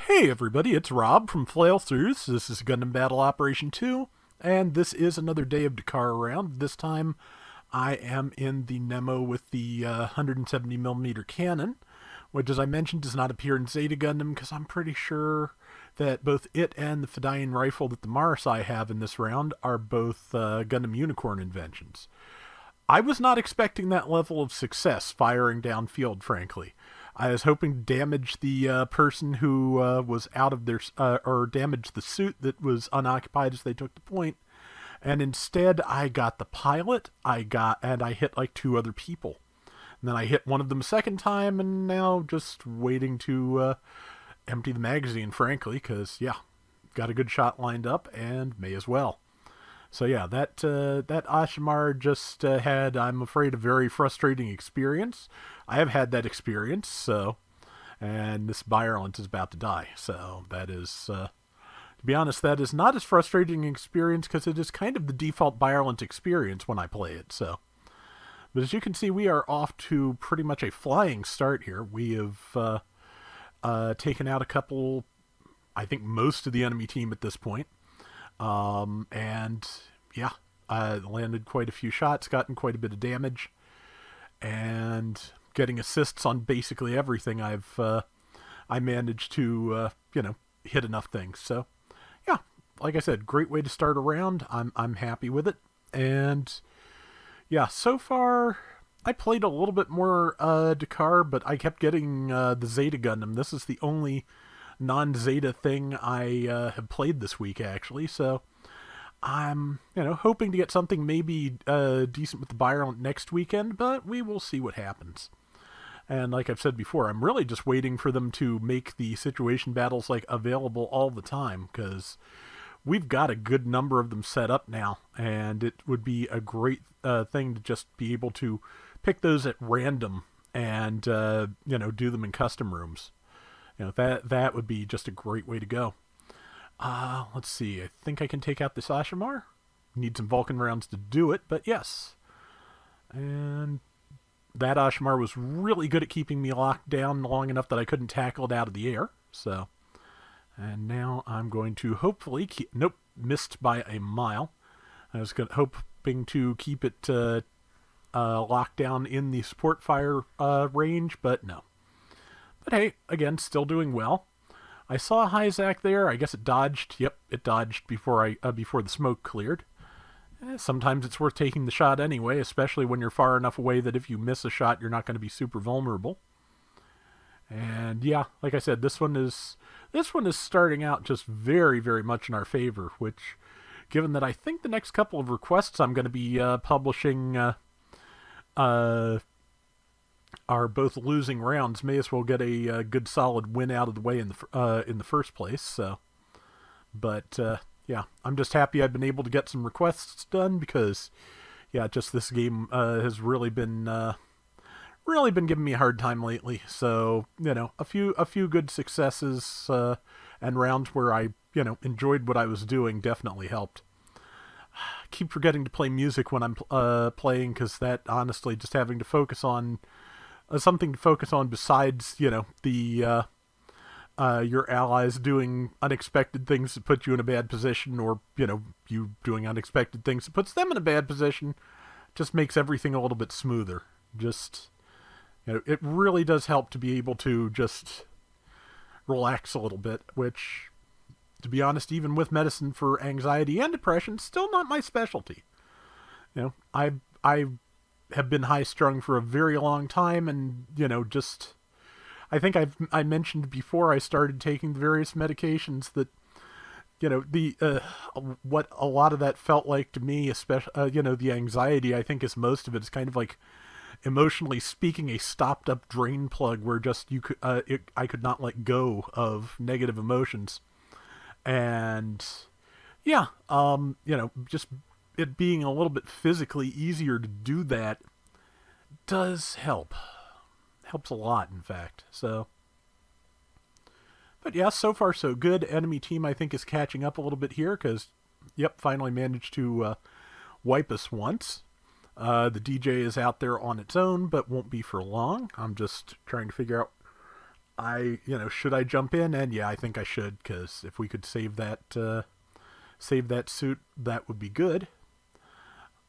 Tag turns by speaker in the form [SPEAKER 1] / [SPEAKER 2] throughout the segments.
[SPEAKER 1] Hey everybody, it's Rob from Flailthroughs. This is Gundam Battle Operation 2, and this is another day of Dakar around. This time I am in the Nemo with the 170mm Canon, which as I mentioned does not appear in Zeta Gundam because I'm pretty sure that both it and the Fidayeen rifle that the Marsai have in this round are both Gundam Unicorn inventions. I was not expecting that level of success firing downfield, frankly. I was hoping to damage the person who was out of their, or damage the suit that was unoccupied as they took the point. And instead, I got the pilot, and I hit like two other people. And then I hit one of them a second time, and now just waiting to empty the magazine, frankly, because, yeah, got a good shot lined up, and may as well. So yeah, that Ashimar just had, I'm afraid, a very frustrating experience. I have had that experience, so, and this Byerlant is about to die. So that is, to be honest, that is not as frustrating an experience because it is kind of the default Byerlant experience when I play it. So, but as you can see, we are off to pretty much a flying start here. We have taken out a couple, I think most of the enemy team at this point. And yeah, I landed quite a few shots, gotten quite a bit of damage, and getting assists on basically everything I managed to, hit enough things. So yeah, like I said, great way to start a round. I'm happy with it. And yeah, so far I played a little bit more, Dakar, but I kept getting, the Zeta Gundam. This is the only non-Zeta thing I have played this week, actually. So I'm, hoping to get something maybe decent with the Byerlant next weekend, but we will see what happens. And like I've said before, I'm really just waiting for them to make the situation battles like available all the time, because we've got a good number of them set up now, and it would be a great thing to just be able to pick those at random and do them in custom rooms. That would be just a great way to go. Let's see. I think I can take out this Ashimar. Need some Vulcan rounds to do it, but yes. And that Ashimar was really good at keeping me locked down long enough that I couldn't tackle it out of the air. So, and now I'm going to hopefully keep. Nope, missed by a mile. I was hoping to keep it locked down in the support fire range, but no. But hey, again, still doing well. I saw a Hyzak there. I guess it dodged. Yep, it dodged before the smoke cleared. Sometimes it's worth taking the shot anyway, especially when you're far enough away that if you miss a shot, you're not going to be super vulnerable. And yeah, like I said, this one is starting out just very, very much in our favor. Which, given that I think the next couple of requests I'm going to be publishing are both losing rounds, may as well get a good solid win out of the way in the first place. So, but yeah, I'm just happy I've been able to get some requests done because, yeah, just this game has really been giving me a hard time lately. So a few good successes and rounds where I enjoyed what I was doing definitely helped. Keep forgetting to play music when I'm playing because that honestly just having to focus on. Something to focus on besides, the your allies doing unexpected things that put you in a bad position, or you doing unexpected things that puts them in a bad position, just makes everything a little bit smoother. Just it really does help to be able to just relax a little bit. Which, to be honest, even with medicine for anxiety and depression, still not my specialty. I have been high strung for a very long time, and just I think I mentioned before I started taking the various medications that the what a lot of that felt like to me, especially the anxiety. I think is most of it is kind of like, emotionally speaking, a stopped up drain plug where just I could not let go of negative emotions, and yeah, just it being a little bit physically easier to do that does help. Helps a lot, in fact. So, but yeah, so far so good. Enemy team, I think, is catching up a little bit here because, yep, finally managed to wipe us once. The DJ is out there on its own, but won't be for long. I'm just trying to figure out should I jump in? And yeah, I think I should, because if we could save that suit, that would be good.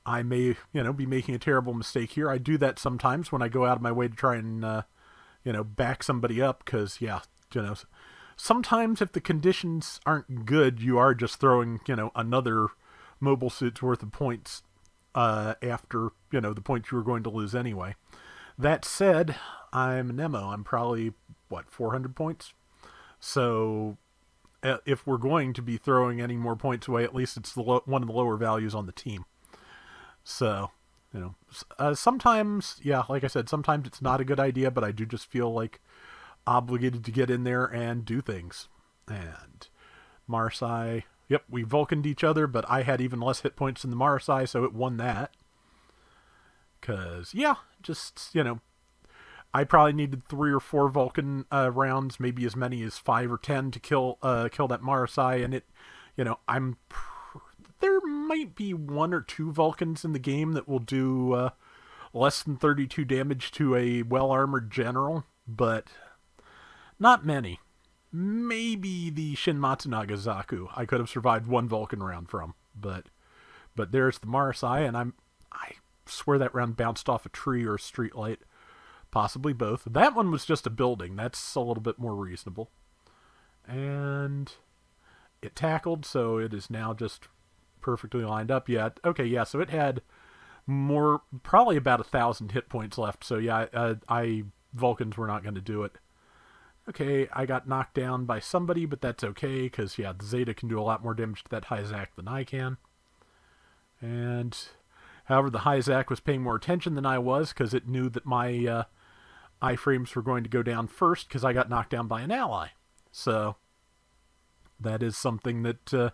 [SPEAKER 1] I may, be making a terrible mistake here. I do that sometimes when I go out of my way to try and, back somebody up, because, sometimes if the conditions aren't good, you are just throwing, another mobile suit's worth of points after, the points you were going to lose anyway. That said, I'm Nemo. I'm probably, 400 points? So if we're going to be throwing any more points away, at least it's one of the lower values on the team. So, sometimes, like I said, sometimes it's not a good idea, but I do just feel like obligated to get in there and do things. And Marsai, yep, we Vulcaned each other, but I had even less hit points than the Marsai, so it won that. Because, I probably needed 3 or 4 Vulcan rounds, maybe as many as 5 or 10 to kill that Marsai, and it, there might be 1 or 2 Vulcans in the game that will do less than 32 damage to a well-armored general, but not many. Maybe the Shin Matsunaga Zaku I could have survived 1 Vulcan round from, but there's the Marsai, and I swear that round bounced off a tree or a street light. Possibly both. That one was just a building. That's a little bit more reasonable. And it tackled, so it is now just perfectly lined up. Yeah, okay, yeah, so it had probably about 1,000 hit points left. So yeah, Vulcans were not going to do it. Okay, I got knocked down by somebody, but that's okay, because yeah, the Zeta can do a lot more damage to that Hyzak than I can. And however, the Hyzak was paying more attention than I was, because it knew that my iframes were going to go down first, because I got knocked down by an ally. So that is something that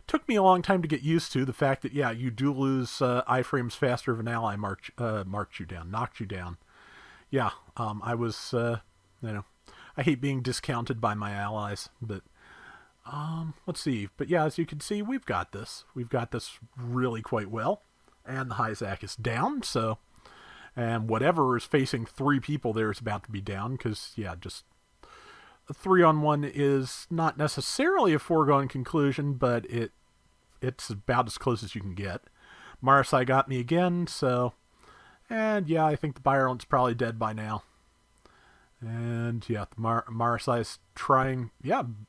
[SPEAKER 1] took me a long time to get used to. The fact that, yeah, you do lose iframes faster if an ally knocked you down. Yeah, I was, I hate being discounted by my allies, but let's see. But yeah, as you can see, we've got this. We've got this really quite well. And the Hyzak is down, so... And whatever is facing 3 people there is about to be down, because, yeah, just... A 3-on-1 is not necessarily a foregone conclusion, but it's about as close as you can get. Marsai got me again, so... And, yeah, I think the Byron's probably dead by now. And, yeah, the Marsai's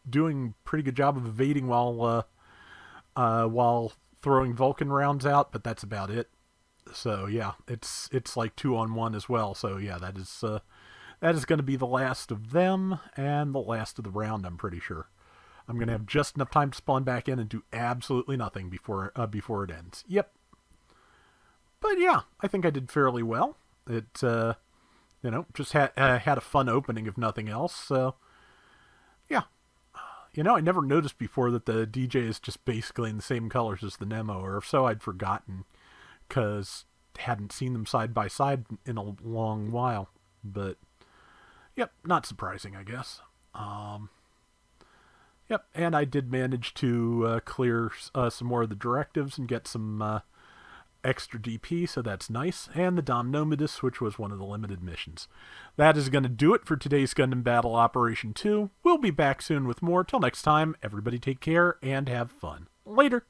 [SPEAKER 1] doing a pretty good job of evading while throwing Vulcan rounds out, but that's about it. So yeah, it's like 2-on-1 as well. So yeah, that is going to be the last of them and the last of the round. I'm pretty sure. I'm going to have just enough time to spawn back in and do absolutely nothing before it ends. Yep. But yeah, I think I did fairly well. It just had a fun opening if nothing else. So yeah. I never noticed before that the DJ is just basically in the same colors as the Nemo, or if so, I'd forgotten, because hadn't seen them side by side in a long while. But, yep, not surprising, I guess. Yep, and I did manage to clear some more of the directives and get some extra DP, so that's nice. And the Dom Nomadus, which was one of the limited missions. That is going to do it for today's Gundam Battle Operation 2. We'll be back soon with more. Till next time, everybody take care and have fun. Later!